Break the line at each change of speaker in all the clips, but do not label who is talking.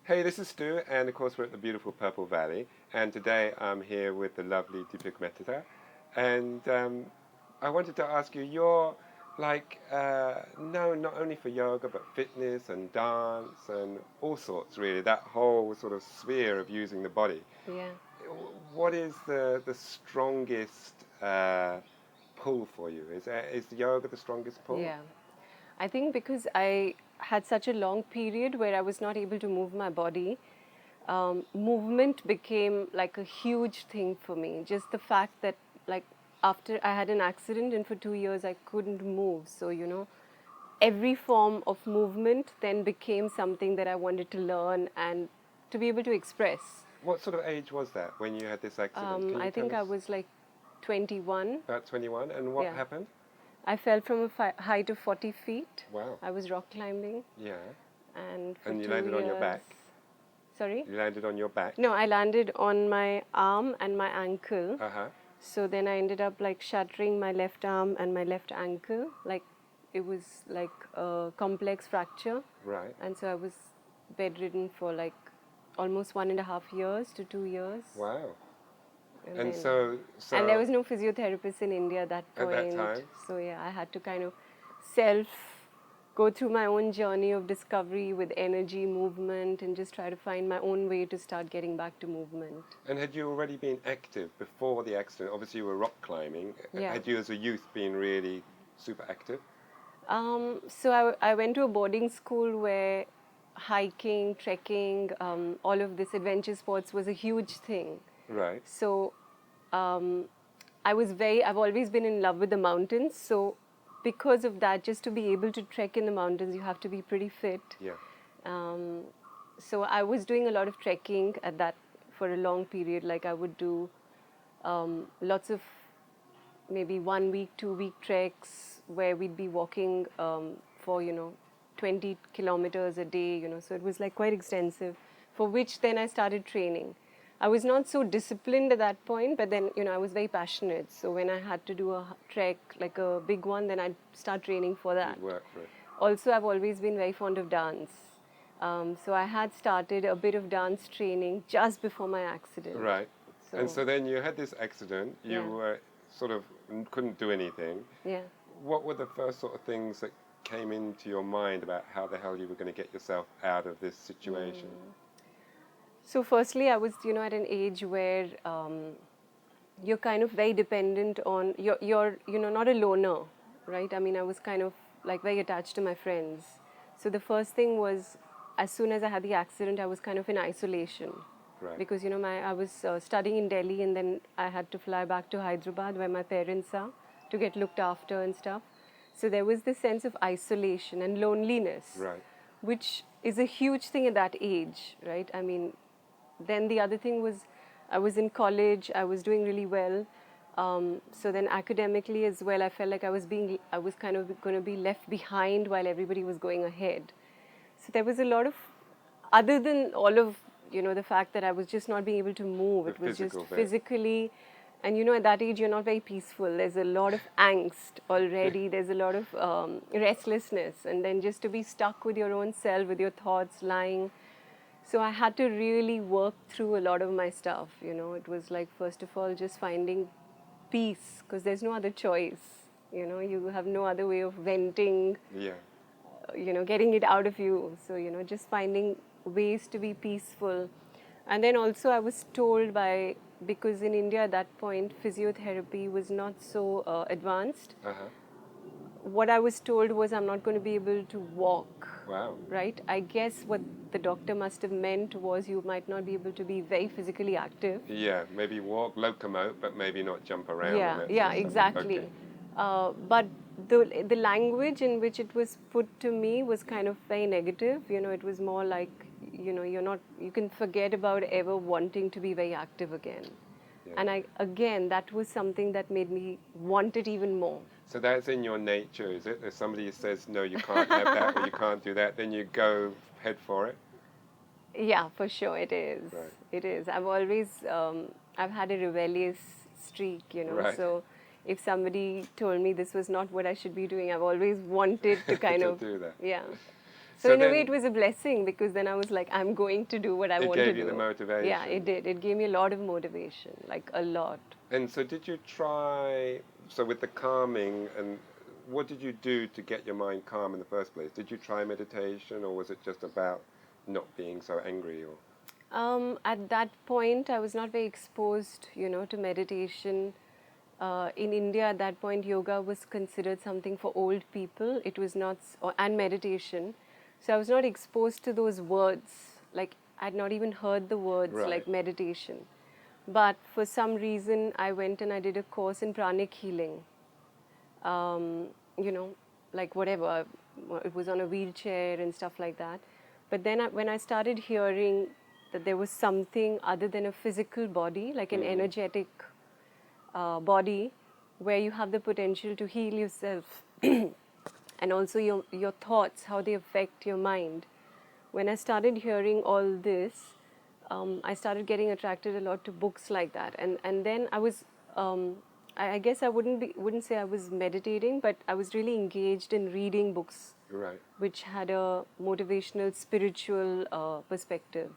Hey, this is Stu, and of course we're at the beautiful Purple Valley, and today I'm here with the lovely Deepika Mehta, and I wanted to ask you, you're known not only for yoga, but fitness and dance and all sorts, really, that whole sort of sphere of using the body.
Yeah.
What is the strongest pull for you? Is yoga the strongest pull?
Yeah. I think because I had such a long period where I was not able to move my body, movement became like a huge thing for me. Just the fact that, like, after I had an accident and for 2 years I couldn't move. So, every form of movement then became something that I wanted to learn and to be able to express.
What sort of age was that when you had this accident? Can you
I
tell
think
us?
I was like 21.
About 21, and what
Yeah.
happened?
I fell from a height of 40 feet.
Wow.
I was rock climbing.
Yeah.
And for
And you
2
landed on your
years.
back?
Sorry?
You landed on your back?
No, I landed on my arm and my ankle.
Uh-huh.
So then I ended up like shattering my left arm and my left ankle. Like it was like a complex fracture.
Right.
And so I was bedridden for like almost 1.5 years to 2 years.
Wow.
And
And
then,
so
there was no physiotherapist in India at that point.
at that time?
So yeah, I had to kind of go through my own journey of discovery with energy, movement, and just try to find my own way to start getting back to movement.
And had you already been active before the accident? Obviously you were rock climbing.
Yeah.
Had you as a youth been really super active?
So I went to a boarding school where hiking, trekking, all of this adventure sports was a huge thing.
Right.
So I've always been in love with the mountains. So because of that, just to be able to trek in the mountains, you have to be pretty fit.
Yeah.
So I was doing a lot of trekking at that for a long period. Like I would do lots of maybe 1 week, 2 week treks where we'd be walking for 20 kilometers a day. So it was like quite extensive. For which then I started training. I was not so disciplined at that point, but then I was very passionate. So when I had to do a trek, like a big one, then I'd start training for that.
You'd work for it.
Also, I've always been very fond of dance. So I had started a bit of dance training just before my accident.
Right. And so then you had this accident. You
Yeah.
were sort of couldn't do anything.
Yeah.
What were the first sort of things that came into your mind about how the hell you were going to get yourself out of this situation?
So firstly, I was, at an age where you're kind of very dependent on, you're not a loner, right? I mean, I was kind of like very attached to my friends. So the first thing was, as soon as I had the accident, I was kind of in isolation.
Right.
Because, I was studying in Delhi and then I had to fly back to Hyderabad where my parents are to get looked after and stuff. So there was this sense of isolation and loneliness,
Right.
which is a huge thing at that age, right? I mean, then the other thing was I was in college, I was doing really well. So then academically as well, I felt like I was kind of going to be left behind while everybody was going ahead. So there was a lot of, other than all of, the fact that I was just not being able to move, it was just physically. And at that age, you're not very peaceful. There's a lot of angst already. There's a lot of restlessness. And then just to be stuck with your own self, with your thoughts, lying. So I had to really work through a lot of my stuff. It was like, first of all, just finding peace, because there's no other choice. You have no other way of venting,
Yeah.
Getting it out of you. So, just finding ways to be peaceful. And then also I was told because in India at that point, physiotherapy was not so advanced.
Uh-huh.
What I was told was I'm not going to be able to walk.
Wow.
Right? I guess what the doctor must have meant was you might not be able to be very physically active.
Yeah, maybe walk, locomote, but maybe not jump around.
Yeah,
and
yeah,
that sort of
exactly.
Okay.
But the language in which it was put to me was kind of very negative. It was more like, you can forget about ever wanting to be very active again.
Yeah.
And that was something that made me want it even more.
So that's in your nature, is it? If somebody says, no, you can't have that or you can't do that, then you go head for it?
Yeah, for sure it is.
Right.
It is. I've had a rebellious streak,
Right.
So if somebody told me this was not what I should be doing, I've always wanted to kind
To
of
do that.
Yeah. So
So
in a way,
then
it was a blessing because then I was like, I'm going to do what I
it
want to
gave
do.
you the motivation.
Yeah, it did. It gave me a lot of motivation, like a lot.
And so did you try, so with the calming, and what did you do to get your mind calm in the first place? Did you try meditation, or was it just about not being so angry? Or
At that point, I was not very exposed, to meditation. In India, at that point, yoga was considered something for old people. It was not, and meditation. So I was not exposed to those words. Like, I'd not even heard the words
Right.
like meditation. But for some reason, I went and I did a course in pranic healing. Um, you know, like whatever, it was on a wheelchair and stuff like that. But then when I started hearing that there was something other than a physical body, like an energetic body, where you have the potential to heal yourself and also your thoughts, how they affect your mind. When I started hearing all this, I started getting attracted a lot to books like that, and then I was, I guess I wouldn't say I was meditating, but I was really engaged in reading books,
right.
which had a motivational, spiritual perspective.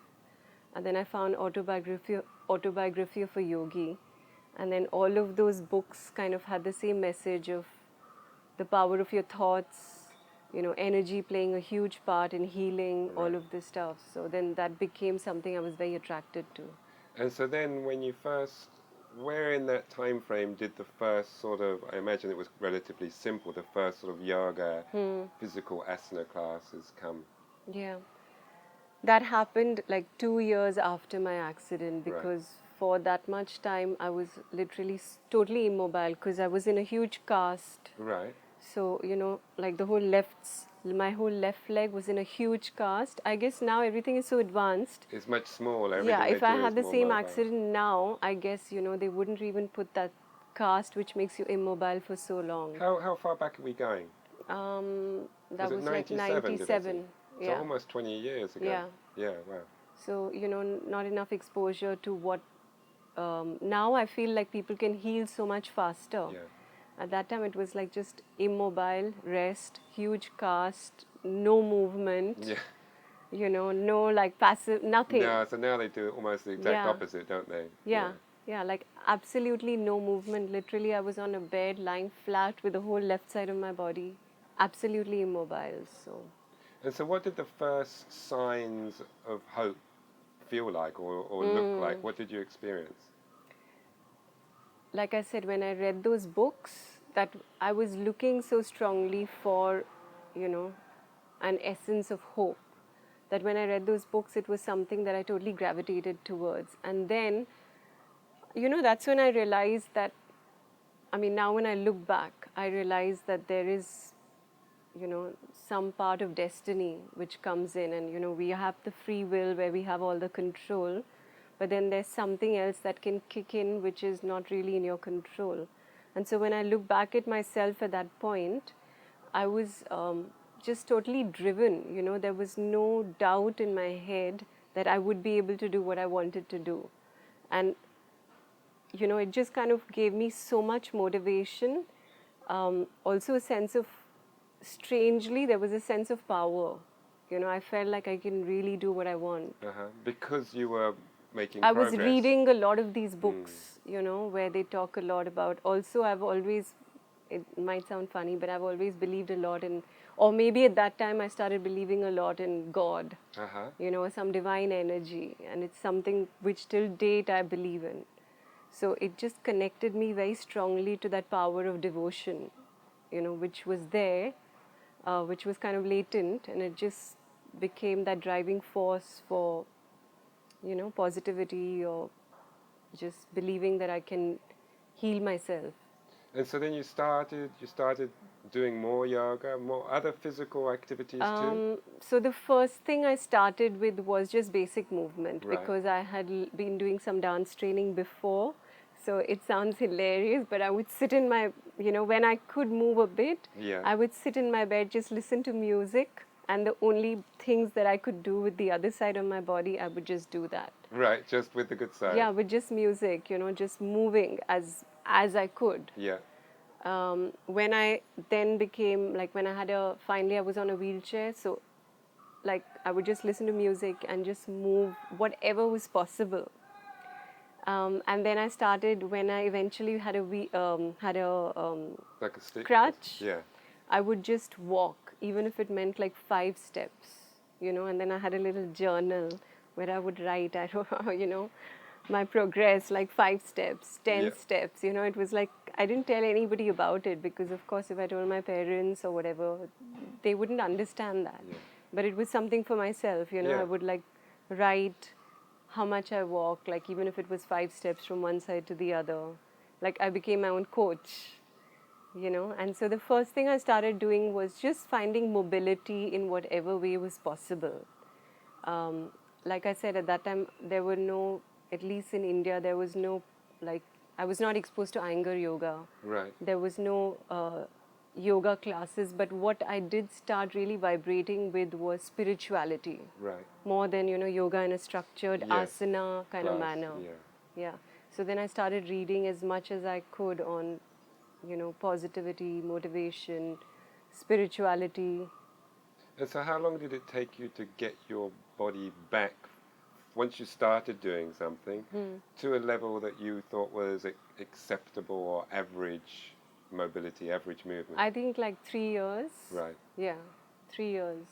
And then I found autobiography of a yogi, and then all of those books kind of had the same message of the power of your thoughts, energy playing a huge part in healing, all
Right.
of this stuff. So then that became something I was very attracted to.
And so then when you first, where in that time frame did the first sort of, I imagine it was relatively simple, the first sort of yoga, physical asana classes come?
Yeah. That happened like 2 years after my accident
Right.
because for that much time I was literally totally immobile because I was in a huge cast.
Right.
So, like my whole left leg was in a huge cast. I guess now everything is so advanced.
It's much smaller.
Yeah,
Everything
if
they
I
do
had
is
the
more
same
mobile.
accident now, I guess, they wouldn't even put that cast which makes you immobile for so long.
How far back are we going?
That
it
was like
97, did I see?
97.
So
Yeah.
almost 20 years ago.
Yeah.
Yeah, wow.
So, not enough exposure to what. Now I feel like people can heal so much faster.
Yeah.
At that time, it was like just immobile, rest, huge cast, no movement,
Yeah.
no like passive, nothing.
No, so now they do almost the exact
Yeah.
opposite, don't they?
Yeah, yeah, like absolutely no movement. Literally, I was on a bed lying flat with the whole left side of my body, absolutely immobile. So,
And so what did the first signs of hope feel like or look like? What did you experience?
like I said, when I read those books, that I was looking so strongly for, you know, an essence of hope. That when I read those books, it was something that I totally gravitated towards. And then, that's when I realized that, I mean, now when I look back, I realize that there is, some part of destiny which comes in, and, we have the free will where we have all the control, but then there's something else that can kick in which is not really in your control. And so when I look back at myself at that point, I was just totally driven. There was no doubt in my head that I would be able to do what I wanted to do. And, it just kind of gave me so much motivation. Also a sense of, strangely, there was a sense of power. I felt like I can really do what I want.
Because you were making
I
progress.
was reading a lot of these books, where they talk a lot about. Also, I've always, it might sound funny, but I've always believed a lot in, or maybe at that time I started believing a lot in God, some divine energy, and it's something which till date I believe in. So it just connected me very strongly to that power of devotion, which was there, which was kind of latent, and it just became that driving force for, positivity or just believing that I can heal myself.
And so then you started doing more yoga, more other physical activities too?
So the first thing I started with was just basic movement,
Right.
because I had been doing some dance training before. So it sounds hilarious, but I would sit in my, when I could move a bit,
Yeah.
I would sit in my bed, just listen to music, and the only things that I could do with the other side of my body, I would just do that.
Right, just with the good side.
Yeah, with just music, just moving as I could.
Yeah.
When I then became, like when I had finally I was on a wheelchair, so like I would just listen to music and just move whatever was possible. And then I started when I eventually had
Like a stick?
crutch.
Yeah.
I would just walk, even if it meant like 5 steps, and then I had a little journal where I would write, I don't know, my progress, like 5 steps, 10
Yeah.
steps, it was like, I didn't tell anybody about it because, of course, if I told my parents or whatever, they wouldn't understand that.
Yeah.
But it was something for myself,
Yeah.
I would like write how much I walked, like even if it was 5 steps from one side to the other. Like I became my own coach, and so the first thing I started doing was just finding mobility in whatever way was possible. Like I said, at that time, there were no, at least in India, there was no, like, I was not exposed to anger yoga.
Right.
There was no yoga classes, but what I did start really vibrating with was spirituality.
Right.
More than, yoga in a structured
Yes.
asana kind of
Class,
manner.
yeah.
Yeah. So then I started reading as much as I could on, positivity, motivation, spirituality.
And so how long did it take you to get your body back, once you started doing something, to a level that you thought was acceptable or average mobility, average movement?
I think like 3 years.
Right.
Yeah, 3 years.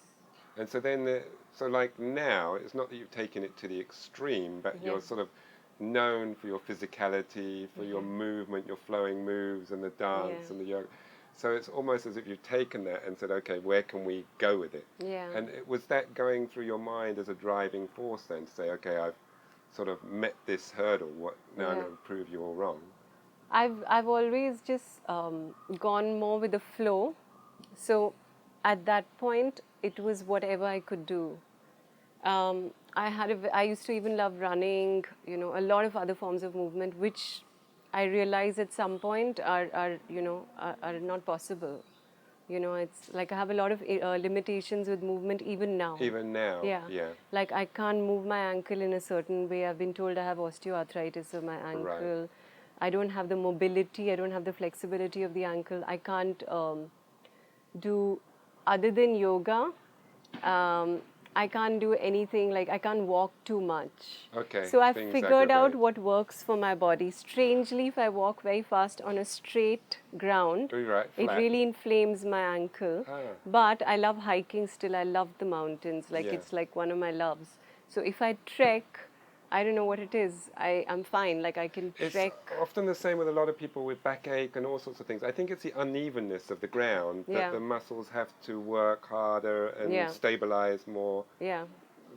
And so then, so like now, it's not that you've taken it to the extreme, but
Yeah.
you're sort of known for your physicality, for your movement, your flowing moves and the dance and the yoga. So it's almost as if you've taken that and said, okay, where can we go with it?
Yeah.
And was that going through your mind as a driving force then to say, okay, I've sort of met this hurdle, now I'm going to prove you all wrong?
I've always just gone more with the flow. So at that point, it was whatever I could do. I used to even love running, a lot of other forms of movement, which I realized at some point are not possible. It's like I have a lot of limitations with movement even now.
Even now, yeah.
Like I can't move my ankle in a certain way. I've been told I have osteoarthritis of my ankle.
Right.
I don't have the mobility. I don't have the flexibility of the ankle. I can't do, other than yoga, I can't do anything, like I can't walk too much.
Okay.
So I've
things
figured out
aggravate.
what works for my body. Strangely, if I walk very fast on a straight ground,
Right,
it
flat.
really inflames my ankle.
Ah.
But I love hiking still. I love the mountains. Like
Yeah.
it's like one of my loves. So if I trek, I don't know what it is. I'm fine. Like I can
It's
trek.
often the same with a lot of people with backache and all sorts of things. I think it's the unevenness of the ground that
Yeah.
the muscles have to work harder and
Yeah.
stabilize more.
Yeah.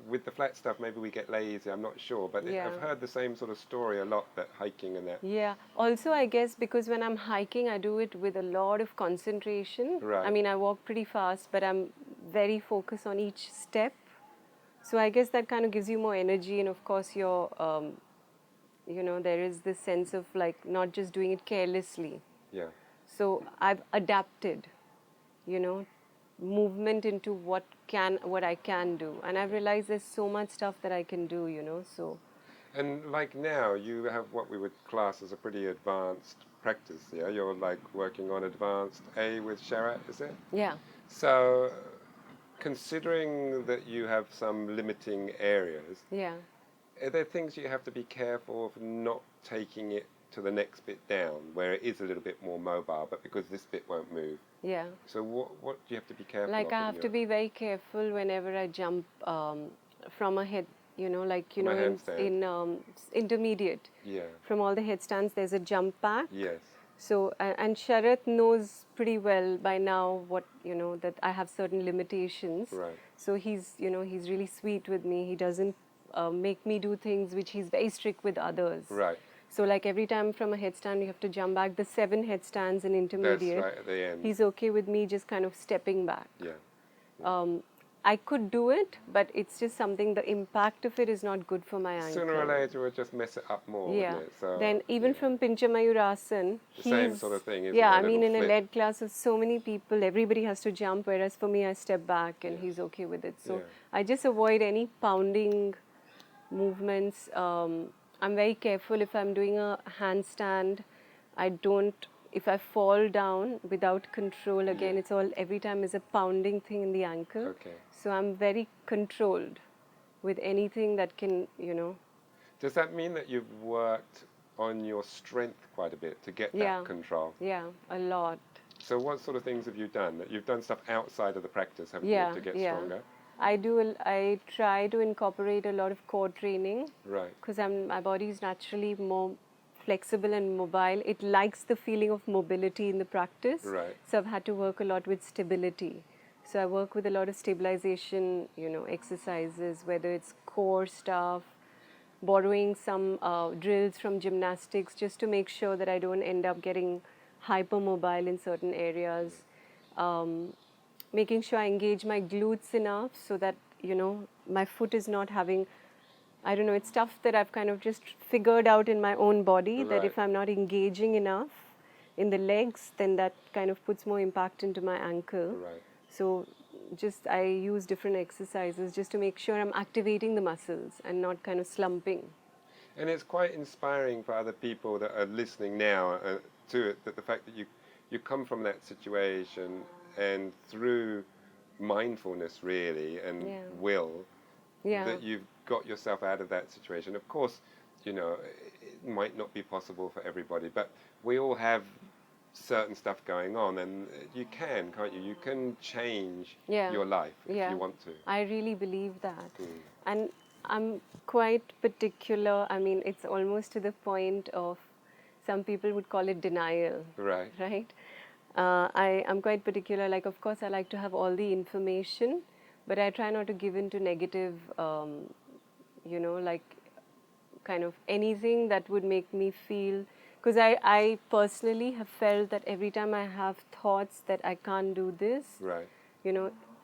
With the flat stuff, maybe we get lazy, I'm not sure. But
Yeah.
I've heard the same sort of story a lot, that hiking and that.
Yeah. Also, I guess because when I'm hiking, I do it with a lot of concentration.
Right.
I mean, I walk pretty fast, but I'm very focused on each step. So I guess that kind of gives you more energy, and of course, there is this sense of like not just doing it carelessly.
Yeah.
So I've adapted, movement into what I can do, and I've realized there's so much stuff that I can do, so.
And like now, you have what we would class as a pretty advanced practice. Yeah, you're like working on advanced A with Sharat, is it?
Yeah.
So, considering that you have some limiting areas,
Yeah.
are there things you have to be careful of not taking it to the next bit down, where it is a little bit more mobile, but because this bit won't move?
Yeah.
So what do you have to be careful
Like
of?
I have to be very careful whenever I jump from a head,
From a handstand.
in intermediate.
Yeah.
From all the headstands, there's a jump back.
Yes.
So, and Sharat knows pretty well by now what, that I have certain limitations.
Right.
So he's really sweet with me. He doesn't make me do things which he's very strict with others.
Right.
So like every time from a headstand, you have to jump back. The 7 headstands in intermediate.
That's right at the end.
He's okay with me just kind of stepping back.
Yeah.
I could do it, but it's just something, the impact of it is not good for my ankle.
Sooner or later, we'll just mess it up more,
Yeah.
wouldn't it? So,
Then even from Pincha Mayurasan,
the same sort of thing, isn't
yeah,
it?
I mean, in a
flip.
lead class of so many people, everybody has to jump, whereas for me, I step back and
Yes.
he's okay with it. So
Yeah.
I just avoid any pounding movements. I'm very careful if I'm doing a handstand. I don't if I fall down without control, again,
Yeah.
it's all, every time is a pounding thing in the ankle.
Okay.
So I'm very controlled with anything that can,
Does that mean that you've worked on your strength quite a bit to get that
yeah,
control?
yeah, a lot.
So what sort of things have you done? That you've done stuff outside of the practice, haven't you,
Yeah,
to get
yeah.
stronger?
I try to incorporate a lot of core training
Right.
because my body is naturally more flexible and mobile. It likes the feeling of mobility in the practice.
Right.
So I've had to work a lot with stability. So I work with a lot of stabilization, exercises, whether it's core stuff, borrowing some drills from gymnastics just to make sure that I don't end up getting hypermobile in certain areas. Making sure I engage my glutes enough so that, my foot is not having, I don't know, it's stuff that I've kind of just figured out in my own body that
Right.
if I'm not engaging enough in the legs, then that kind of puts more impact into my ankle.
Right.
So I use different exercises just to make sure I'm activating the muscles and not kind of slumping.
And it's quite inspiring for other people that are listening now to it, that the fact that you come from that situation and through mindfulness really and
Yeah.
will,
Yeah.
that you've got yourself out of that situation. Of course, it might not be possible for everybody, but we all have certain stuff going on, and you can, can't you? You can change
Yeah.
your life if
Yeah.
you want to.
I really believe that.
Mm.
And I'm quite particular. I mean, it's almost to the point of, some people would call it denial,
Right.
right? I'm quite particular. Like, of course, I like to have all the information, but I try not to give in to negative, like kind of anything that would make me feel, because I personally have felt that every time I have thoughts that I can't do this,
Right.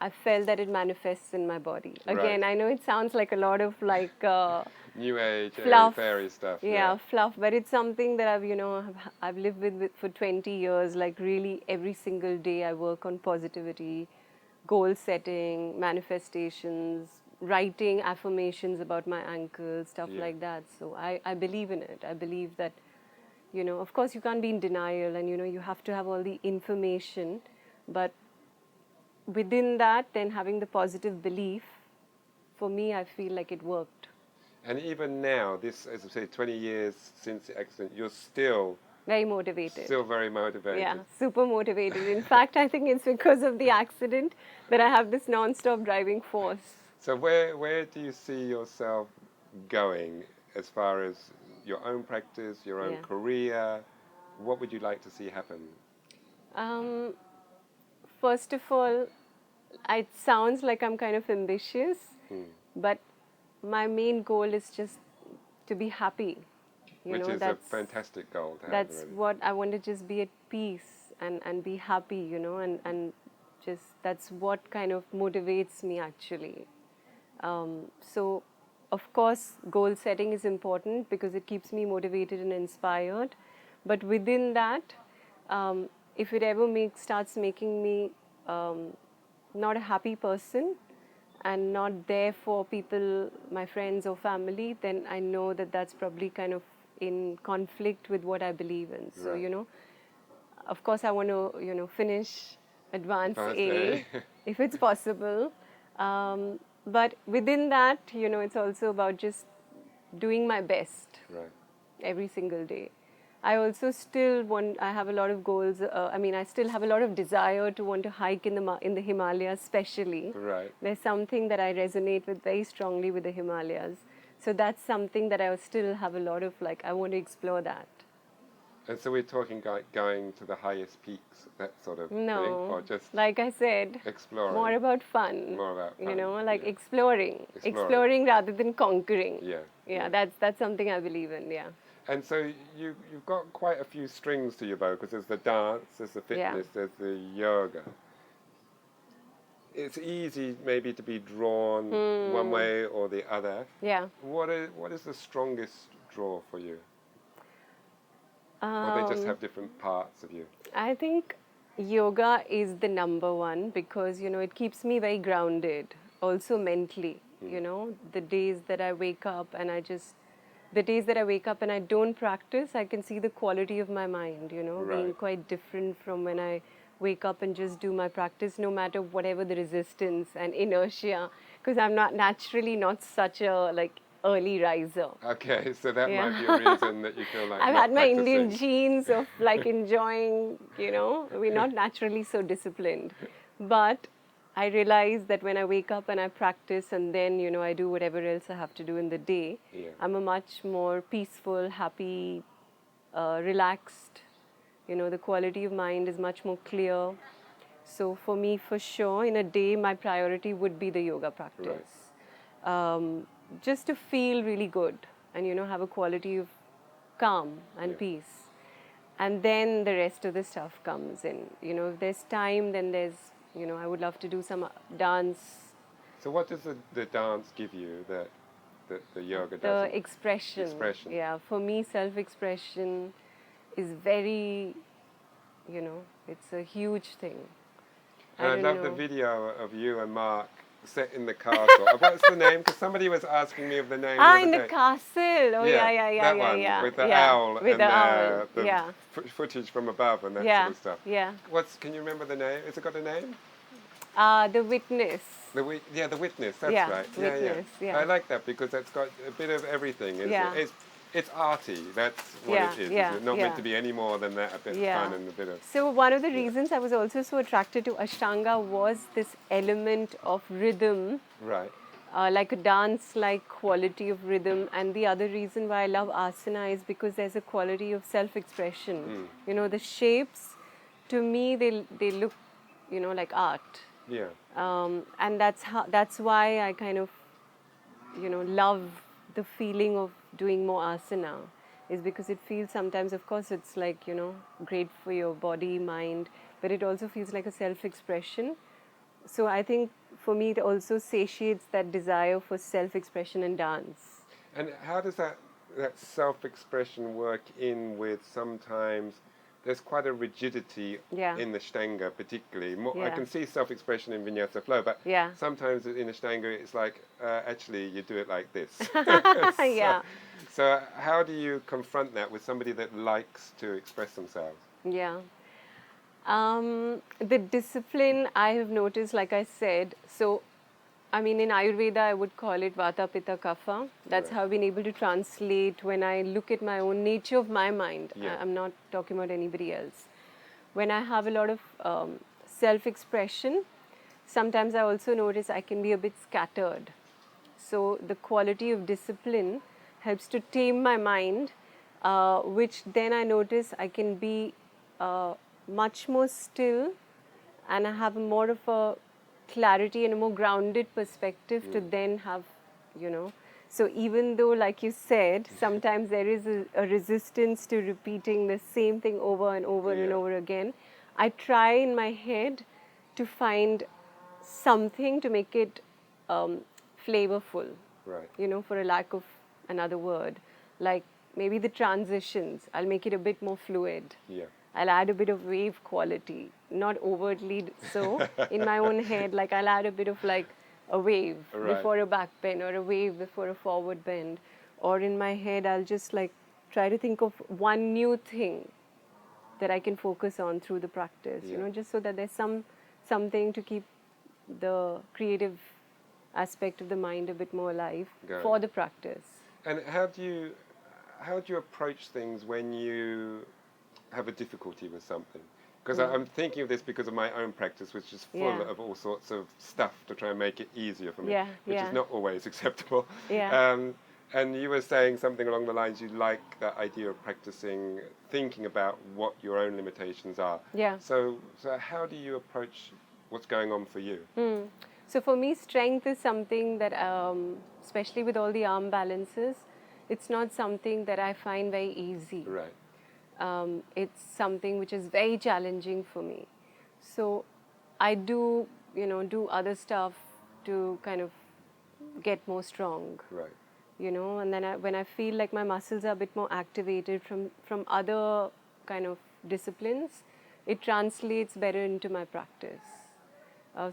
I felt that it manifests in my body.
Right.
Again, I know it sounds like a lot of like
New age,
fluff,
fairy stuff.
yeah, fluff, but it's something that I've lived with for 20 years. Like really, every single day I work on positivity, goal setting, manifestations, writing affirmations about my ankles, stuff
Yeah.
like that. So I believe in it. I believe that, of course you can't be in denial, and you have to have all the information, but within that, then having the positive belief, for me, I feel like it worked.
And even now, this, as I say, 20 years since the accident, you're still
Very motivated.
very motivated.
Yeah, super motivated. In fact, I think it's because of the accident that I have this non-stop driving force.
So where do you see yourself going as far as your own practice, your own
Yeah.
career? What would you like to see happen?
First of all, it sounds like I'm kind of ambitious, but my main goal is just to be happy.
Which is a fantastic goal to have.
That's
Really.
what I want to, just be at peace and be happy, and just that's what kind of motivates me actually. So, of course, goal setting is important because it keeps me motivated and inspired. But within that, if it ever starts making me not a happy person and not there for people, my friends or family, then I know that that's probably kind of in conflict with what I believe in. So,
Right.
Of course, I want to, finish Advanced
Advanced
A
A.
if it's possible. But within that, it's also about just doing my best
Right.
every single day. I also still I have a lot of goals. I still have a lot of desire to want to hike in the Himalayas, especially.
Right.
There's something that I resonate with very strongly with the Himalayas. So that's something that I still have a lot of, I want to explore that.
And so we're talking going to the highest peaks, that sort of thing, or just
like I said,
exploring.
more about fun.
More about fun, yeah.
Exploring rather than conquering.
Yeah.
That's something I believe in. Yeah.
And so you've got quite a few strings to your bow, because there's the dance, there's the fitness, there's the yoga. It's easy maybe to be drawn one way or the other.
Yeah.
What is the strongest draw for you? Or they just have different parts of you?
I think yoga is the number one because, it keeps me very grounded, also mentally. The days that I wake up and I just the days that I wake up and I don't practice, I can see the quality of my mind, being
Right.
quite different from when I wake up and just do my practice, no matter whatever the resistance and inertia, because I'm not naturally not such a like early riser.
Okay, so that might be a
Yeah.
reason that you feel like
I've
not
had my Indian
practicing.
genes of like enjoying, we're not naturally so disciplined. But I realize that when I wake up and I practice and then, I do whatever else I have to do in the day,
Yeah.
I'm a much more peaceful, happy, relaxed. The quality of mind is much more clear. So for me, for sure, in a day, my priority would be the yoga
Right.
practice. Um, just to feel really good and, have a quality of calm
Yeah.
and peace. And then the rest of the stuff comes in. If there's time, then there's, I would love to do some dance.
So what does the dance give you that the yoga
The
doesn't?
expression.
Expression.
Yeah, for me, self-expression is very, it's a huge thing.
And
I
I
don't
love the
know.
video of you and Mark set in the castle. What's the name? Because somebody was asking me of the name the
Ah,
other
in the
day.
castle. Oh,
Yeah,
yeah,
that
yeah,
one
yeah.
with the
Yeah,
owl
with
and
the owl.
the
Yeah,
footage from above and that sort
yeah,
of stuff.
yeah.
Can you remember the name? Has it got a name?
The witness.
The witness. That's
Yeah,
right. Yeah, yeah.
witness.
I
Yeah,
like that because it's got a bit of everything, isn't
yeah,
it? It's arty. That's what
yeah,
it is, isn't
yeah,
it? Not meant
yeah.
to be any more than that. A bit of
Yeah.
fun and a bit of
So one of the
yeah.
reasons I was also so attracted to Ashtanga was this element of rhythm,
Right.
like a dance-like quality of rhythm. And the other reason why I love asana is because there's a quality of self-expression. The shapes, to me, they look, like art.
Yeah.
And that's why I kind of love the feeling of doing more asana, is because it feels sometimes, of course, it's like, great for your body, mind, but it also feels like a self-expression. So I think for me, it also satiates that desire for self-expression and dance.
And how does that self-expression work in with sometimes there's quite a rigidity
Yeah.
in the Ashtanga particularly. I
Yeah.
can see self-expression in Vinyasa flow, but
Yeah.
sometimes in Ashtanga it's like actually you do it like this.
Yeah.
So how do you confront that with somebody that likes to express themselves?
Yeah. The discipline I have noticed, like I said, so I mean, in Ayurveda, I would call it Vata, Pitta, Kapha. That's
Right.
how I've been able to translate when I look at my own nature of my mind.
Yeah.
I'm not talking about anybody else. When I have a lot of self-expression, sometimes I also notice I can be a bit scattered. So the quality of discipline helps to tame my mind, which then I notice I can be much more still, and I have more of a clarity and a more grounded perspective to then have, So even though, like you said, sometimes there is a resistance to repeating the same thing over and over and
Yeah.
over again, I try in my head to find something to make it flavorful,
Right.
for a lack of another word. Like maybe the transitions, I'll make it a bit more fluid.
Yeah.
I'll add a bit of wave quality, not overtly so. In my own head, like I'll add a bit of like a wave
Right.
before a back bend or a wave before a forward bend. Or in my head, I'll just like try to think of one new thing that I can focus on through the practice,
Yeah.
just so that there's something to keep the creative aspect of the mind a bit more alive
Going.
for the practice.
And how do you approach things when you have a difficulty with something? Because I'm thinking of this because of my own practice, which is full
Yeah.
of all sorts of stuff to try and make it easier for me,
Yeah,
which
yeah.
is not always acceptable.
Yeah.
And you were saying something along the lines you like that idea of practicing, thinking about what your own limitations are.
Yeah.
So how do you approach what's going on for you?
So for me, strength is something that, especially with all the arm balances, it's not something that I find very easy.
Right.
It's something which is very challenging for me. So I do, do other stuff to kind of get more strong.
Right.
And then when I feel like my muscles are a bit more activated from other kind of disciplines, it translates better into my practice.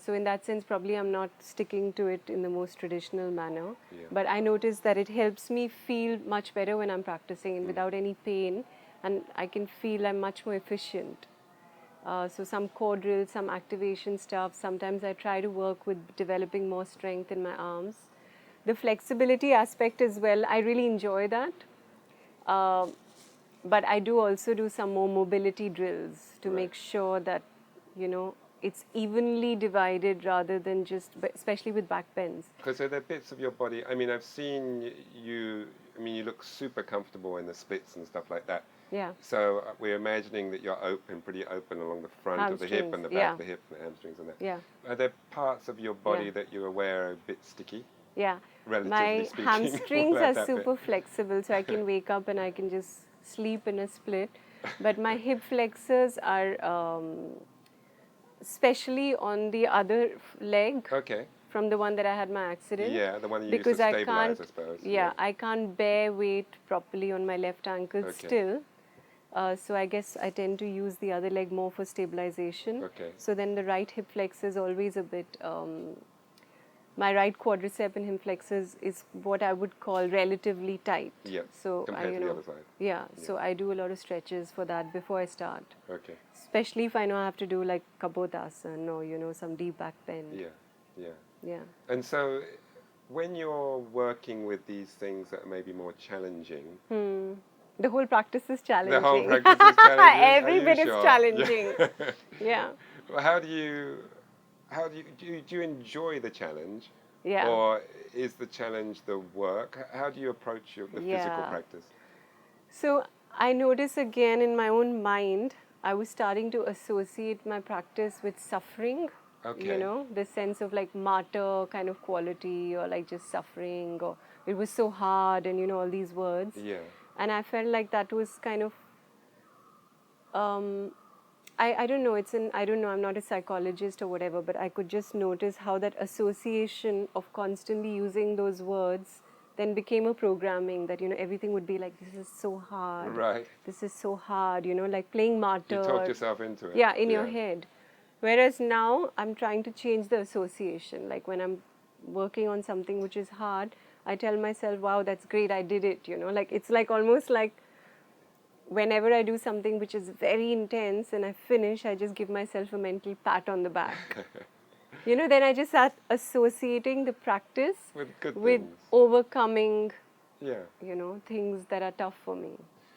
So in that sense, probably I'm not sticking to it in the most traditional manner.
Yeah.
But I notice that it helps me feel much better when I'm practicing and without any pain, and I can feel I'm much more efficient. So some core drills, some activation stuff. Sometimes I try to work with developing more strength in my arms. The flexibility aspect as well, I really enjoy that. Uh, but I do also do some more mobility drills to make sure that, it's evenly divided rather than just, especially with back bends.
Because there are bits of your body. I mean, I've seen you. I mean, you look super comfortable in the splits and stuff like that.
Yeah.
So we're imagining that you're open, pretty open along the front of the hip and the back of the hip and the hamstrings and that.
Yeah.
Are there parts of your body that you're aware are a bit sticky?
Yeah.
Relatively
My
speaking.
hamstrings
Like
are
that
super
bit.
flexible, so I can wake up and I can just sleep in a split. But my hip flexors are, especially on the other leg.
Okay.
From the one that I had my accident.
Yeah, the one you
because
used to
I
stabilize,
can't,
I suppose.
Yeah, I can't bear weight properly on my left ankle still. So I guess I tend to use the other leg more for stabilization.
Okay.
So then the right hip flexor is always a bit. My right quadricep and hip flexors is what I would call relatively tight.
Yeah.
So
compared to the other side.
Yeah. So I do a lot of stretches for that before I start.
Okay.
Especially if I know I have to do like kapotasana or some deep back bend.
Yeah. Yeah.
Yeah.
And so, when you're working with these things that are maybe more challenging,
The whole practice is challenging.
the whole practice is challenging.
Every bit is
sure?
challenging.
Yeah.
Yeah.
Well, do you enjoy the challenge?
Yeah.
Or is the challenge the work? How do you approach the physical practice?
So I notice again in my own mind, I was starting to associate my practice with suffering.
Okay.
The sense of like martyr kind of quality, or like just suffering, or it was so hard, and all these words.
Yeah.
And I felt like that was kind of, I don't know, I don't know, I'm not a psychologist or whatever, but I could just notice how that association of constantly using those words then became a programming that, everything would be like, this is so hard.
Right.
This is so hard, like playing martyr.
You talked yourself into it.
Yeah, in your head. Whereas now I'm trying to change the association. Like when I'm working on something which is hard, I tell myself, wow, that's great, I did it, like it's like almost like whenever I do something which is very intense and I finish, I just give myself a mental pat on the back. Then I just start associating the practice
with good
with
things.
overcoming,
Yeah.
things that are tough for me.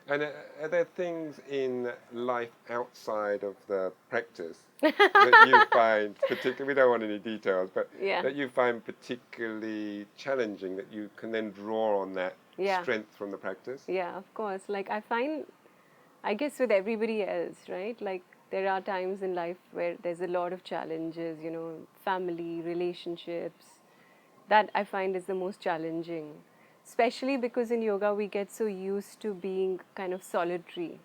And are there things in life outside of the practice that you find particularly, we don't want any details, but that you find particularly challenging, that you can then draw on that strength from the practice?
Yeah, of course. Like I guess with everybody else, right? Like there are times in life where there's a lot of challenges, family, relationships. That I find is the most challenging. Especially because in yoga we get so used to being kind of solitary,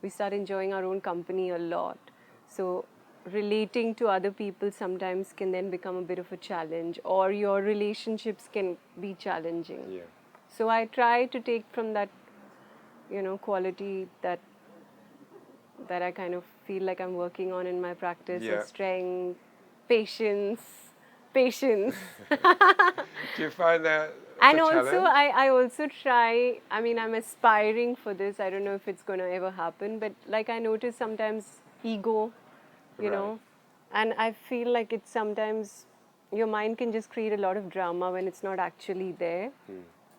We start enjoying our own company a lot. So relating to other people sometimes can then become a bit of a challenge, or your relationships can be challenging.
Yeah.
So I try to take from that, quality that I kind of feel like I'm working on in my practice, strength, patience.
Do you find that
and
a
also
challenge?
I also try, I mean, I'm aspiring for this, I don't know if it's going to ever happen, but like I notice sometimes ego, know, and I feel like it's sometimes your mind can just create a lot of drama when it's not actually there.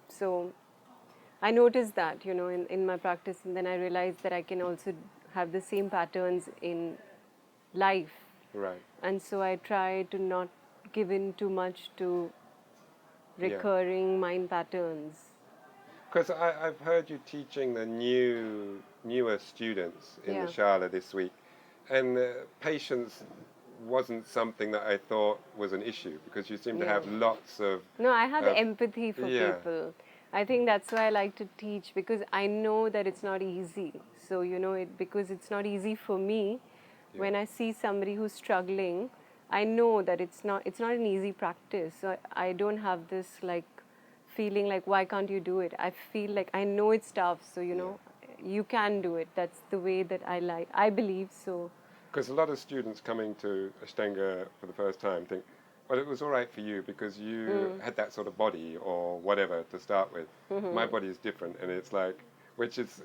So I noticed that, in my practice, and then I realized that I can also have the same patterns in life.
Right.
And so I try to not give in too much to recurring mind patterns.
Because I've heard you teaching the newer students in the Shala this week, and patience wasn't something that I thought was an issue, because you seem to have lots of...
No, I have empathy for people. I think that's why I like to teach, because I know that it's not easy. So, because it's not easy for me, when I see somebody who's struggling, I know that it's not an easy practice. So I don't have this like feeling like, why can't you do it? I feel like I know it's tough, so you can do it. That's the way that I believe so.
Because a lot of students coming to Ashtanga for the first time think, well, it was all right for you because you had that sort of body or whatever to start with. My body is different, and it's like, which is,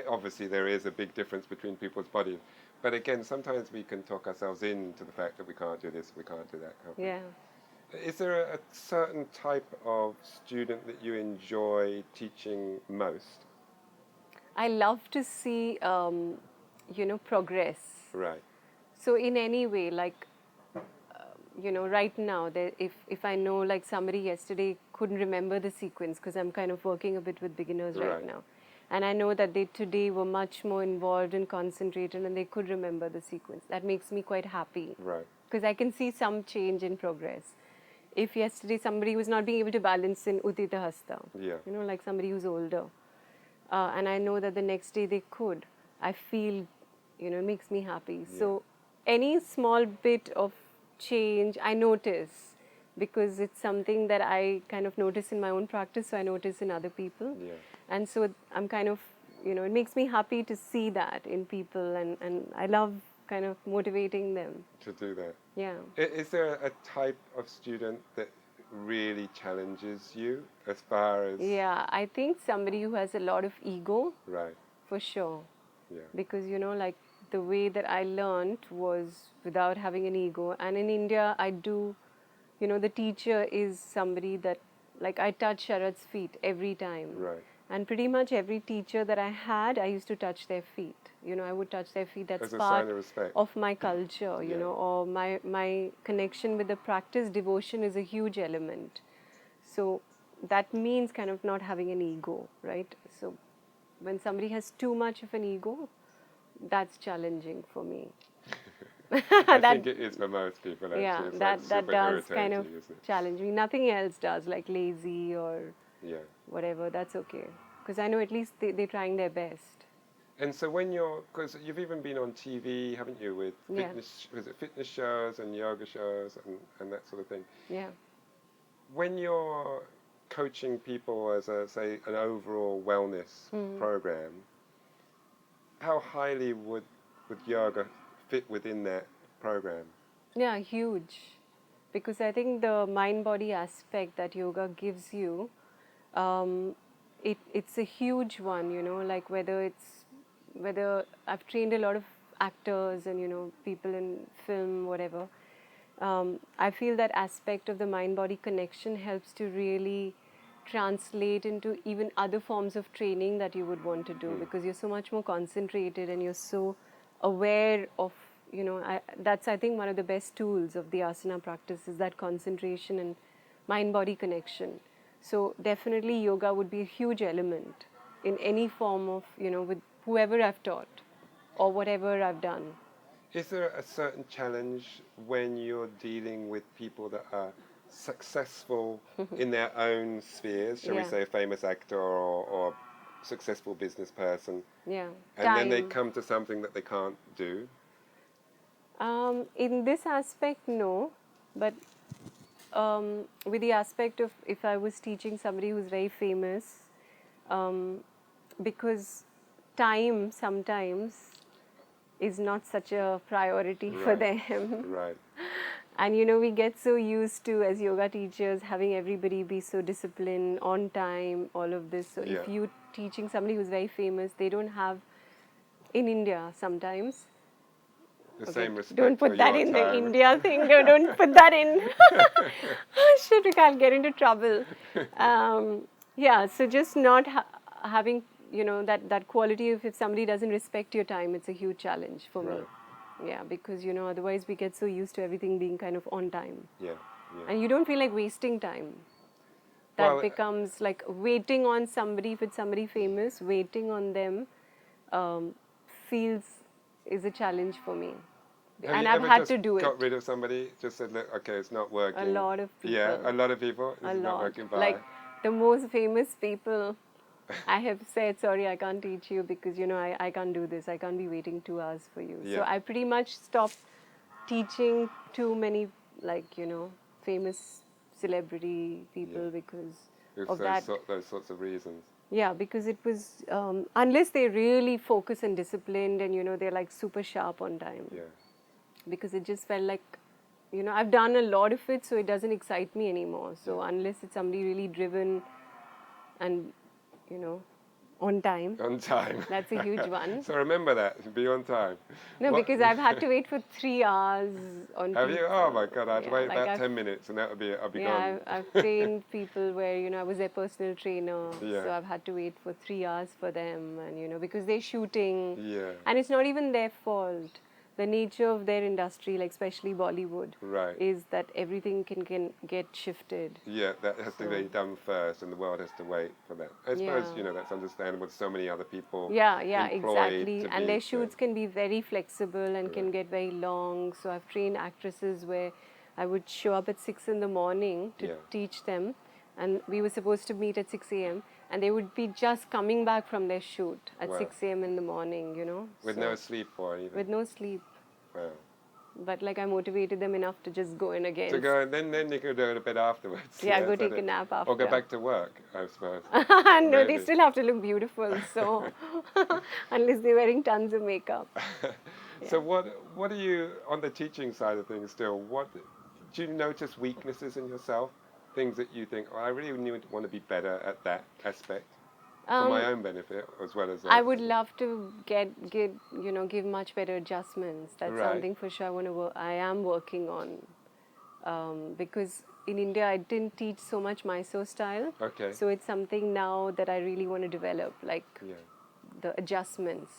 obviously there is a big difference between people's bodies. But again, sometimes we can talk ourselves into the fact that we can't do this, we can't do that. Can't we?
Yeah.
Is there a certain type of student that you enjoy teaching most?
I love to see, progress.
Right.
So in any way, like, right now, if I know like somebody yesterday couldn't remember the sequence because I'm kind of working a bit with beginners right now, and I know that they today were much more involved and concentrated and they could remember the sequence. That makes me quite happy.
Right.
Because I can see some change in progress. If yesterday somebody was not being able to balance in Udita Hasta, like somebody who's older, and I know that the next day they could, I feel, it makes me happy. Yeah. So any small bit of change I notice because it's something that I kind of notice in my own practice, so I notice in other people.
Yeah.
And so I'm kind of, it makes me happy to see that in people, and I love kind of motivating them
to do that.
Yeah.
Is there a type of student that really challenges you as far as...
Yeah, I think somebody who has a lot of ego.
Right.
For sure.
Yeah.
Because, like the way that I learned was without having an ego. And in India, I do, the teacher is somebody that, like, I touch Sharad's feet every time.
Right.
And pretty much every teacher that I had, I used to touch their feet. I would touch their feet. That's part of my culture, or my connection with the practice. Devotion is a huge element. So that means kind of not having an ego, right? So when somebody has too much of an ego, that's challenging for me.
I think it is for most people, actually.
Yeah,
it's
that does kind of
challenge
me. Nothing else does, like lazy or whatever, that's okay. Because I know at least they're trying their best.
And so when because you've even been on TV, haven't you, with fitness shows and yoga shows and that sort of thing.
Yeah.
When you're coaching people as say, an overall wellness program, how highly would yoga fit within that program?
Yeah, huge. Because I think the mind-body aspect that yoga gives you, it's a huge one, like whether I've trained a lot of actors and, people in film, whatever. I feel that aspect of the mind-body connection helps to really translate into even other forms of training that you would want to do because you're so much more concentrated and you're so aware of, that's I think one of the best tools of the asana practice is that concentration and mind-body connection. So definitely yoga would be a huge element in any form of, with whoever I've taught or whatever I've done.
Is there a certain challenge when you're dealing with people that are successful in their own spheres, shall we say, a famous actor or successful business person, and then they come to something that they can't do?
In this aspect, no, but with the aspect of if I was teaching somebody who's very famous, because time sometimes is not such a priority for them.
Right.
And we get so used to, as yoga teachers, having everybody be so disciplined, on time, all of this. So if you're teaching somebody who's very famous, they don't have, in India sometimes,
the same respect.
Don't put
for
that
your
in
time.
the India thing. Don't put that in. Shit, we can't get into trouble. So just not having, that quality of if somebody doesn't respect your time, it's a huge challenge for me. Yeah, because, otherwise we get so used to everything being kind of on time.
Yeah.
And you don't feel like wasting time. That becomes like waiting on somebody, if it's somebody famous, waiting on them is a challenge for me. And I've had to do it.
Got rid of somebody, just said, look, okay, it's not working.
A lot of people.
Yeah, a lot of people. It's not working. Bye.
Like the most famous people, I have said, sorry, I can't teach you because, I can't do this. I can't be waiting 2 hours for you.
Yeah.
So I pretty much stopped teaching too many, famous celebrity people because
It's
of that.
those sorts of reasons.
Yeah, because it was, unless they really focus and disciplined and, they're like super sharp on time.
Yeah.
Because it just felt like, I've done a lot of it, so it doesn't excite me anymore. So unless it's somebody really driven and, on time.
On time.
That's a huge one.
So remember that, be on time.
No,
What-
because I've had to wait for 3 hours on
Have you?
pizza.
Oh my God, I had to wait
like
about
I've-
10 minutes and I'll be
Yeah,
gone.
I've trained people where, I was their personal trainer.
Yeah.
So I've had to wait for 3 hours for them, and, because they're shooting.
Yeah.
And it's not even their fault. The nature of their industry, like especially Bollywood,
Right.
is that everything can get shifted.
Yeah, that has to be done first and the world has to wait for that. I suppose,
Yeah.
that's understandable. So many other people
Yeah,
employed
exactly.
to
And
be
their shoots can be very flexible and can
Correct.
get very long. So I've trained actresses where I would show up at 6 in the morning to
Yeah.
teach them, and we were supposed to meet at 6 a.m. and they would be just coming back from their shoot at
Wow.
6 a.m. in the morning,
With
So-
no sleep or anything.
with no sleep.
Wow.
But like I motivated them enough to just go in again.
To go, and then you could do it a bit afterwards.
Yeah, go
so
take
that-
a nap
Or go
after.
back to work, I suppose.
No, they
Maybe.
still have to look beautiful. So unless they're wearing tons of makeup.
So what are you, on the teaching side of things still, what do you notice weaknesses in yourself? Things that you think, oh, I really want to be better at that aspect for my own benefit as well as
I would love to give much better adjustments. That's
Right.
something for sure I am working on. Because in India I didn't teach so much Mysore style.
Okay.
So it's something now that I really want to develop, like
Yeah,
the adjustments.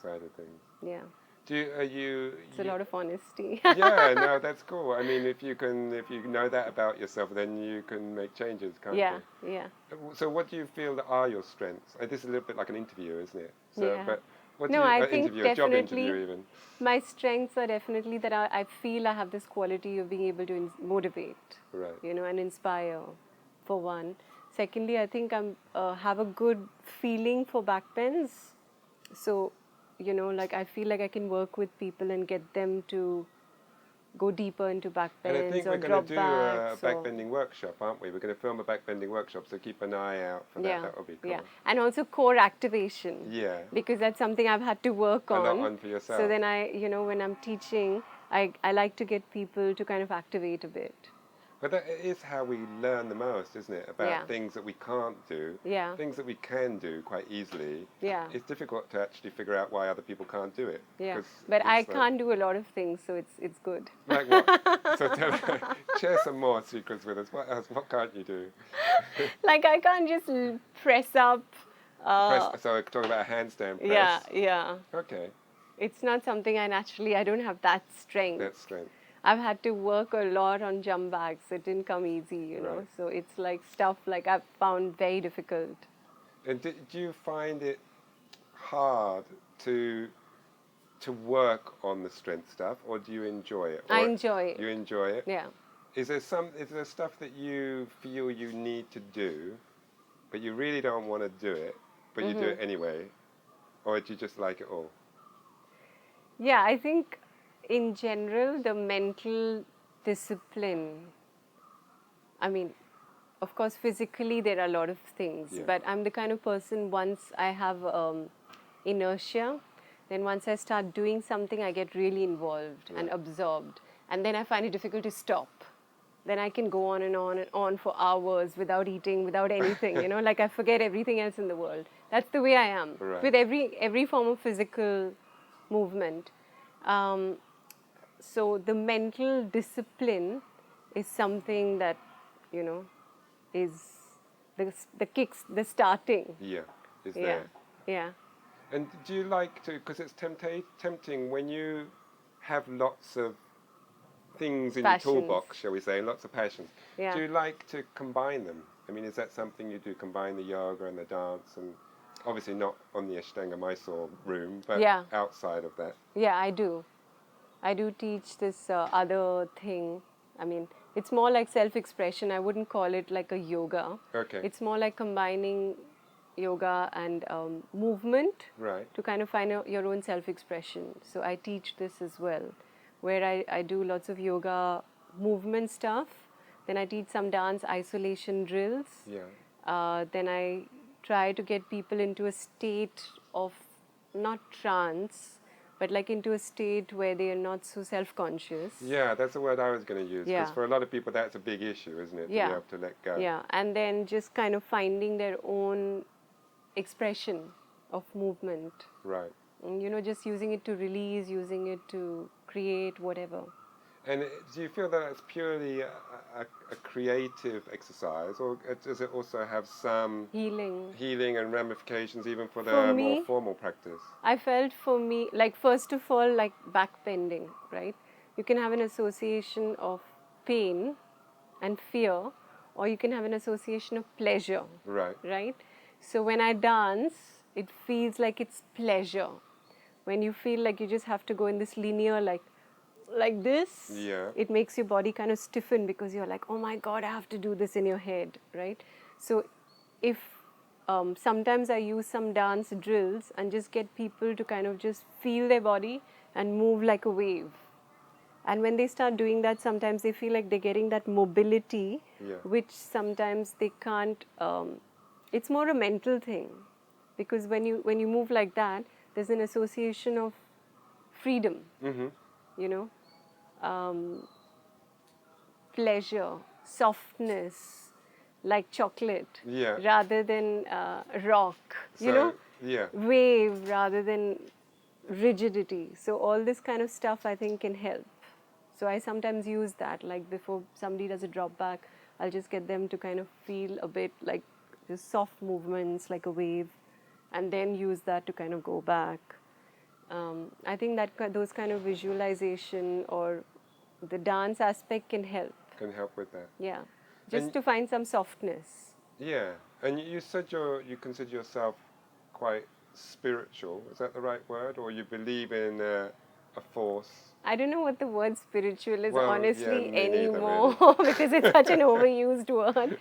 side of things.
Yeah.
Are you?
It's a lot of honesty.
Yeah, no, that's cool. I mean, if you know that about yourself, then you can make changes, can't
Yeah,
you?
yeah.
So what do you feel that are your strengths? This is a little bit like an interview, isn't it? So,
Yeah.
but what
No,
do you,
I
an
think
interview, a job
definitely
interview even.
my strengths are definitely that I feel I have this quality of being able to motivate,
Right.
and inspire, for one. Secondly, I think I'm have a good feeling for backbends. So, like I feel like I can work with people and get them to go deeper into
And I
backbends
think
or
we're going
drop
to do a
backs.
backbending workshop, aren't we? We're going to film a backbending workshop, so keep an eye out for that.
Yeah,
That will be cool.
yeah, and also core activation.
Yeah.
Because that's something I've had to work
A
on.
lot on for yourself.
So then when I'm teaching, I like to get people to kind of activate a bit.
But that is how we learn the most, isn't it? About
Yeah.
things that we can't do,
Yeah.
things that we can do quite easily.
Yeah.
It's difficult to actually figure out why other people can't do it.
Yeah,
'cause
but I
it's like-
can't do a lot of things, so it's good.
Like what? So share some more secrets with us. What else? What can't you do?
Like I can't just press up.
So talk about a handstand press.
Yeah, yeah.
Okay,
It's not something I don't have that strength.
that's strength.
I've had to work a lot on jump bags. It didn't come easy.
Right.
So it's like stuff like I've found very difficult.
And do you find it hard to work on the strength stuff, or do you enjoy it?
I
Or
enjoy it.
You enjoy it.
Yeah.
Is there stuff that you feel you need to do, but you really don't want to do it, but you do it anyway, or do you just like it all?
Yeah, I think in general, the mental discipline, I mean, of course, physically there are a lot of things,
Yeah.
but I'm the kind of person, once I have inertia, then once I start doing something, I get really involved and absorbed, and then I find it difficult to stop. Then I can go on and on and on for hours without eating, without anything, like I forget everything else in the world. That's the way I am
Right.
with every form of physical movement. So the mental discipline is something that, is the kicks, the starting.
Yeah, is
Yeah,
there.
yeah.
And do you like to, because it's tempting when you have lots of things in
Passions.
your toolbox, shall we say, lots of passions,
Yeah.
do you like to combine them? I mean, is that something you do, combine the yoga and the dance, and obviously not on the Ashtanga Mysore room, but
Yeah.
outside of that?
Yeah, I do. I do teach this other thing. I mean, it's more like self-expression. I wouldn't call it like a yoga.
Okay.
It's more like combining yoga and movement
Right.
to kind of find your own self-expression. So I teach this as well, where I do lots of yoga movement stuff. Then I teach some dance isolation drills.
Yeah.
Then I try to get people into a state of not trance, but like into a state where they are not so self-conscious.
Yeah, that's the word I was going to use. Because
Yeah.
for a lot of people, that's a big issue, isn't it? To be
Yeah.
able to let go.
Yeah, and then just kind of finding their own expression of movement.
Right.
You know, just using it to release, using it to create, whatever.
And do you feel that it's purely a creative exercise, or does it also have some
Healing.
and ramifications even for
For
the more
me,
formal practice?
I felt for me, like first of all, like back bending, right? You can have an association of pain and fear, or you can have an association of pleasure,
Right.
right? So when I dance, it feels like it's pleasure. When you feel like you just have to go in this linear, like this,
Yeah.
it makes your body kind of stiffen because you're like, oh my God, I have to do this in your head, right? So if sometimes I use some dance drills and just get people to kind of just feel their body and move like a wave. And when they start doing that, sometimes they feel like they're getting that mobility,
Yeah.
which sometimes they can't. It's more a mental thing, because when you move like that, there's an association of freedom.
Mm-hmm.
You know, pleasure, softness, like chocolate,
Yeah.
rather than rock. You know,
yeah.
wave rather than rigidity. So all this kind of stuff I think can help. So I sometimes use that, like before somebody does a drop back, I'll just get them to kind of feel a bit like just soft movements, like a wave, and then use that to kind of go back. I think that those kind of visualization or the dance aspect can help.
Can help with that.
Yeah, just
And
to find some softness.
yeah, and you said you consider yourself quite spiritual. Is that the right word, or you believe in a force?
I don't know what the word spiritual is
Well,
honestly
yeah, me neither,
anymore because it's such an overused word.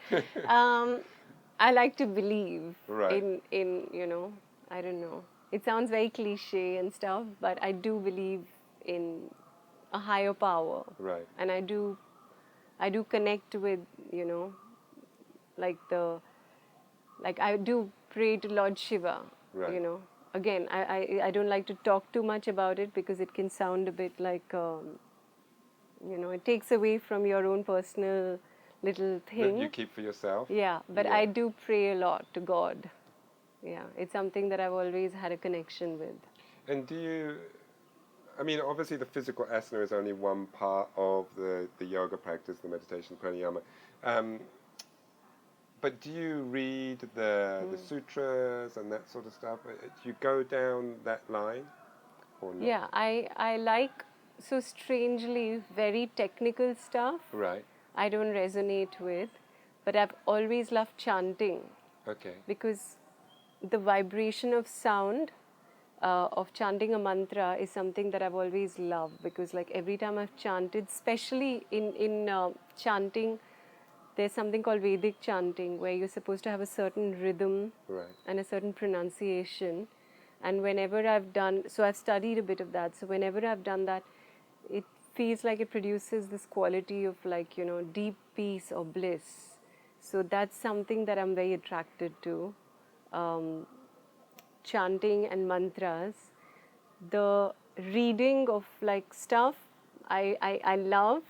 I like to believe
Right.
in you know, I don't know. It sounds very cliche and stuff, but I do believe in a higher power.
Right.
And I do connect with, you know, like I do pray to Lord Shiva,
Right.
you know. Again, I don't like to talk too much about it because it can sound a bit like, you know, it takes away from your own personal little thing.
That you keep for yourself?
Yeah, but
Yeah.
I do pray a lot to God. Yeah, it's something that I've always had a connection with.
And do you, I mean, obviously the physical asana is only one part of the yoga practice, the meditation, pranayama. But do you read the sutras and that sort of stuff? Do you go down that line or not?
Yeah, I like, so strangely, very technical stuff.
Right.
I don't resonate with, but I've always loved chanting
Okay.
because the vibration of sound of chanting a mantra is something that I've always loved, because like every time I've chanted, especially in chanting, there's something called Vedic chanting where you're supposed to have a certain rhythm
Right.
and a certain pronunciation. And whenever I've done, so I've studied a bit of that. So whenever I've done that, it feels like it produces this quality of like, you know, deep peace or bliss. So that's something that I'm very attracted to. Chanting and mantras. The reading of like stuff, I love,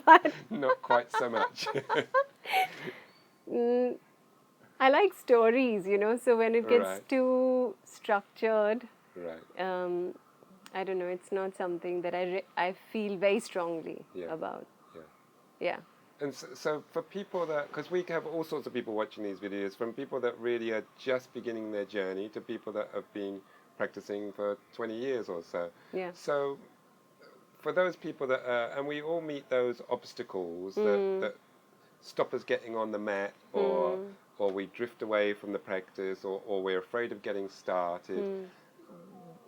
but
Not quite so much.
I like stories, you know, so when it gets
Right.
too structured,
Right.
I don't know, it's not something that I feel very strongly
Yeah.
about.
Yeah.
Yeah.
And so for people that, because we have all sorts of people watching these videos, from people that really are just beginning their journey to people that have been practicing for 20 years or so.
Yeah.
So for those people that, and we all meet those obstacles that stop us getting on the mat, or we drift away from the practice, or we're afraid of getting started.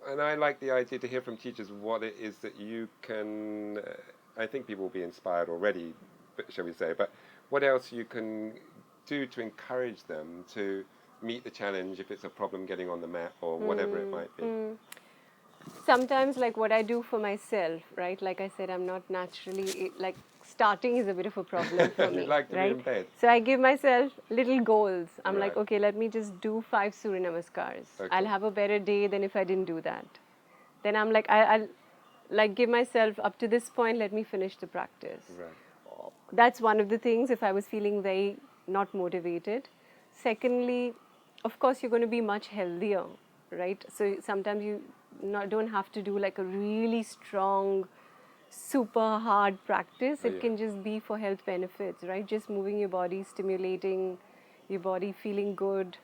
And I like the idea to hear from teachers what it is that you can, I think people will be inspired already, shall we say, but what else you can do to encourage them to meet the challenge if it's a problem getting on the mat or whatever it might be.
Sometimes like what I do for myself, right? Like I said, I'm not naturally, like starting is a bit of a problem for me.
You like to be
right?
in bed.
So I give myself little goals. I'm like,
Right.
okay, let me just do 5 Surya Namaskars.
Okay.
I'll have a better day than if I didn't do that. Then I'm like, I'll like give myself up to this point, let me finish the practice.
Right.
That's one of the things if I was feeling very not motivated. Secondly, of course, you're going to be much healthier, right? So sometimes you don't have to do like a really strong, super hard practice. It
Yeah.
can just be for health benefits, right? Just moving your body, stimulating your body, feeling good.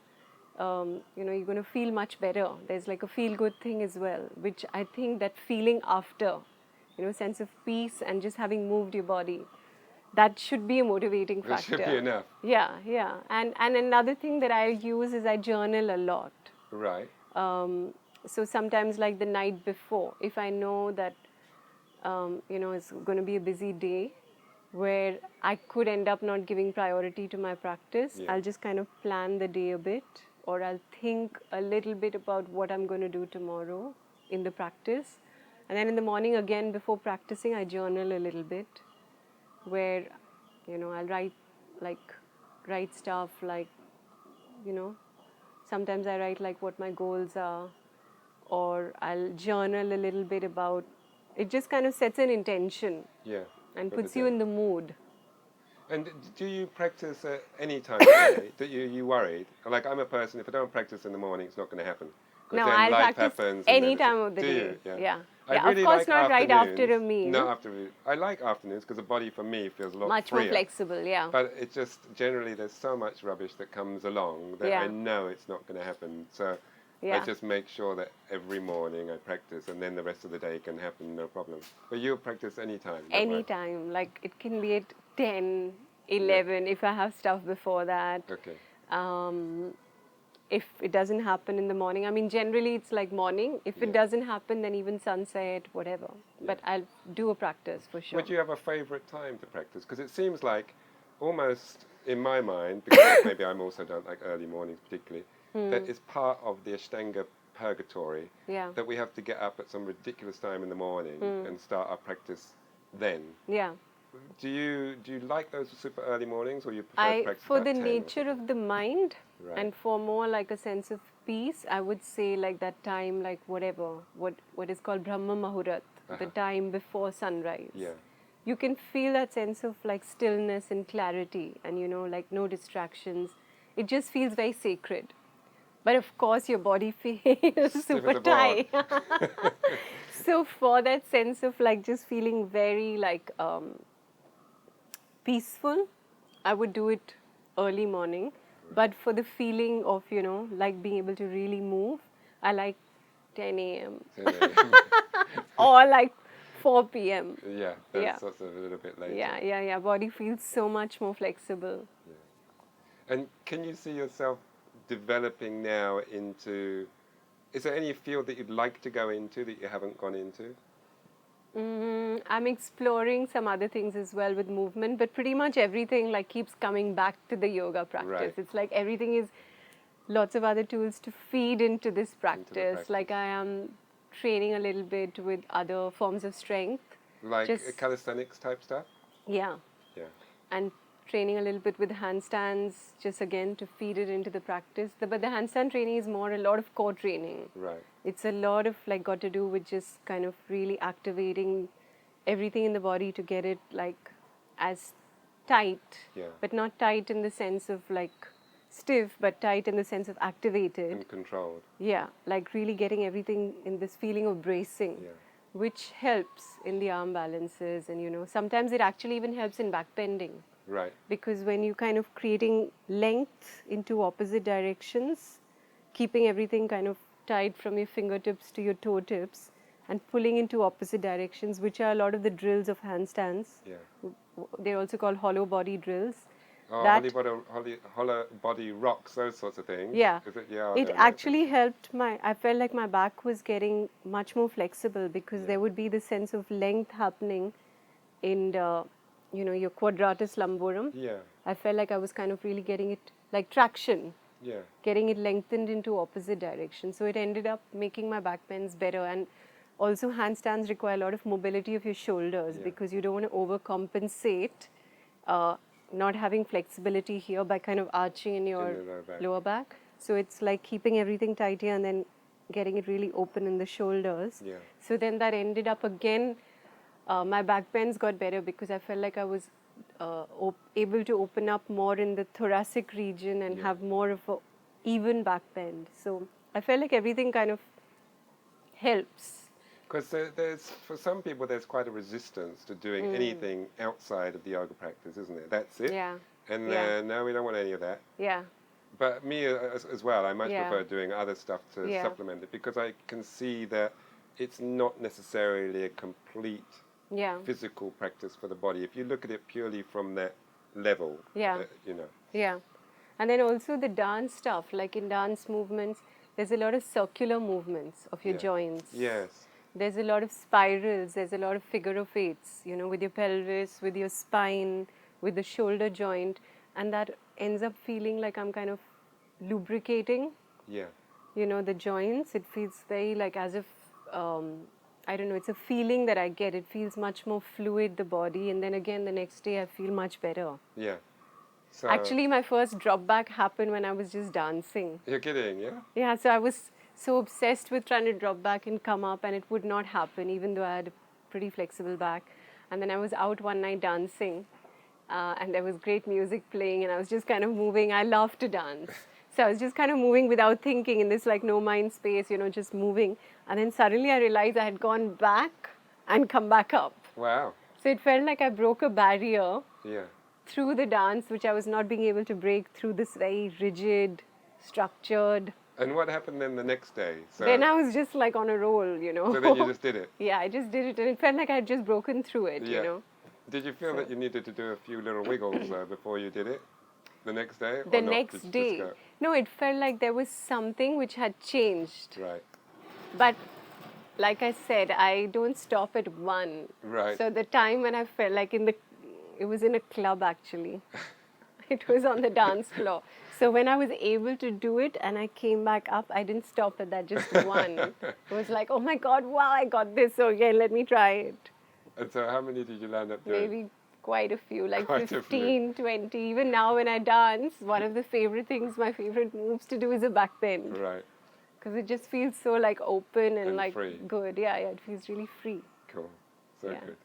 You're going to feel much better. There's like a feel good thing as well, which I think that feeling after, sense of peace and just having moved your body, that should be a motivating
That
factor.
should be enough.
Yeah. And another thing that I use is I journal a lot.
Right.
So sometimes like the night before, if I know that, it's going to be a busy day where I could end up not giving priority to my practice,
Yeah.
I'll just kind of plan the day a bit, or I'll think a little bit about what I'm going to do tomorrow in the practice. And then in the morning again, before practicing, I journal a little bit where, I'll write stuff like, sometimes I write like what my goals are, or I'll journal a little bit about, it just kind of sets an intention
Yeah.
and
for the
puts you
day.
in the mood.
And do you practice at any time of the day? That you worried? Like I'm a person, if I don't practice in the morning, it's not going to happen. 'Cause
No,
then
I'll
life
practice
happens and
any
everything.
time of the
Do
day.
you?
Yeah.
I
Yeah,
really
of course
like
not right after a
afternoons.
meal.
No, I like afternoons because the body for me feels a lot
Much
freer.
more flexible, yeah.
But it's just generally there's so much rubbish that comes along that I
Yeah.
know it's not going to happen. So I
Yeah.
just make sure that every morning I practice, and then the rest of the day can happen no problem. But you practice anytime. is that right?
Anytime. Like it can be at 10, 11 if I have stuff before that.
Okay.
If it doesn't happen in the morning, I mean, generally it's like morning. If it
Yeah.
doesn't happen, then even sunset, whatever. But I'll do a practice for sure.
Would you have a favourite time to practice? Because it seems like almost in my mind, because maybe I'm also don't like early mornings particularly, that it's part of the Ashtanga purgatory
Yeah.
that we have to get up at some ridiculous time in the morning and start our practice then.
Yeah.
Do you like those super early mornings, or you prefer to practice
For
about
the
10 or
nature
something?
of the mind,
Right.
and for more like a sense of peace, I would say like that time, like whatever, what is called Brahma Muhurat, the time before sunrise.
Yeah.
You can feel that sense of like stillness and clarity, and like no distractions. It just feels very sacred. But of course, your body feels
Stiff
super
as a board.
tight. So for that sense of like just feeling very like peaceful, I would do it early morning. But for the feeling of, like being able to really move, I like 10 a.m.
10 a.m.
or like 4 p.m.
Yeah, that's sort of a little bit later.
Yeah. Body feels so much more flexible.
And can you see yourself developing now into, is there any field that you'd like to go into that you haven't gone into?
I'm exploring some other things as well with movement, but pretty much everything like keeps coming back to the yoga practice.
Right.
It's like everything is lots of other tools to feed into this practice.
practice.
Like I am training a little bit with other forms of strength.
Like
Just-
calisthenics type stuff?
Yeah.
Yeah.
And training a little bit with handstands, just again to feed it into the practice. But the handstand training is more a lot of core training.
Right.
It's a lot of like got to do with just kind of really activating everything in the body to get it like as tight,
Yeah.
but not tight in the sense of like stiff, but tight in the sense of activated.
And controlled.
Yeah, like really getting everything in this feeling of bracing,
Yeah.
which helps in the arm balances. And sometimes it actually even helps in back bending.
Right.
Because when you kind of creating length into opposite directions, keeping everything kind of tight from your fingertips to your toe tips and pulling into opposite directions, which are a lot of the drills of handstands.
Yeah.
They're also called hollow body drills.
Oh,
That-
hollow body rocks, those sorts of things.
Yeah.
Is it? Yeah. I
It
don't know.
actually helped I felt like my back was getting much more flexible because there would be this sense of length happening in the, your quadratus lumborum.
Yeah.
I felt like I was kind of really getting it like traction,
Yeah.
getting it lengthened into opposite direction. So it ended up making my back bends better. And Also, handstands require a lot of mobility of your shoulders because you don't want to overcompensate not having flexibility here by kind of arching in your lower back. So it's like keeping everything tight here and then getting it really open in the shoulders.
Yeah.
So then that ended up again, my back bends got better because I felt like I was able to open up more in the thoracic region and have more of a even back bend. So I felt like everything kind of helps.
Because there's, for some people, there's quite a resistance to doing anything outside of the yoga practice, isn't there? That's it.
Yeah.
And
Yeah.
no, we don't want any of that.
Yeah.
But me as well, I much prefer doing other stuff to
Yeah.
supplement it because I can see that it's not necessarily a complete physical practice for the body. If you look at it purely from that level, you know.
Yeah. And then also the dance stuff, like in dance movements, there's a lot of circular movements of your joints.
Yes.
There's a lot of spirals, there's a lot of figure of eights, you know, with your pelvis, with your spine, with the shoulder joint, and that ends up feeling like I'm kind of lubricating, you know, the joints. It feels very like as if, I don't know, it's a feeling that I get. It feels much more fluid, the body, and then again the next day I feel much better.
Yeah. So
Actually, my first drop back happened when I was just dancing.
You're kidding, yeah?
Yeah, so I was so obsessed with trying to drop back and come up, and it would not happen, even though I had a pretty flexible back. And then I was out one night dancing, and there was great music playing, and I was just kind of moving. I love to dance. So I was just kind of moving without thinking in this like no mind space, you know, just moving. And then suddenly I realized I had gone back and come back up.
Wow.
So it felt like I broke a barrier through the dance, which I was not being able to break through this very rigid, structured.
And what happened then the next day? So
Then I was just like on a roll, you know.
So then you just did it?
Yeah, I just did it, and it felt like I had just broken through it, you know.
Did you feel that you needed to do a few little wiggles before you did it the next day?
The next day? No, it felt like there was something which had changed.
Right.
But like I said, I don't stop at one.
Right.
So the time when I felt like it was in a club actually. It was on the dance floor. So when I was able to do it and I came back up, I didn't stop at that, just one. It was like, oh my God, wow, I got this. So again, let me try it.
And so how many did you land up doing?
Maybe quite a few, like
Quite
15, 20. Even now when I dance, one of the favorite things, my favorite moves to do is a back bend.
Right.
Because it just feels so like open and like
free.
good. Yeah, it feels really free.
Cool. So good.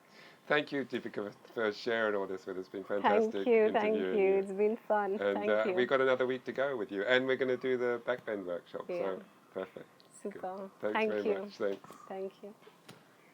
Thank you, Deepika, for sharing all this with us. It's been fantastic.
Thank you. It's been fun.
And
thank you.
we've got another week to go with you. And we're going to do the back bend workshop.
Yeah.
So perfect.
Super.
Good. Thanks very much. Thanks.
Thank you.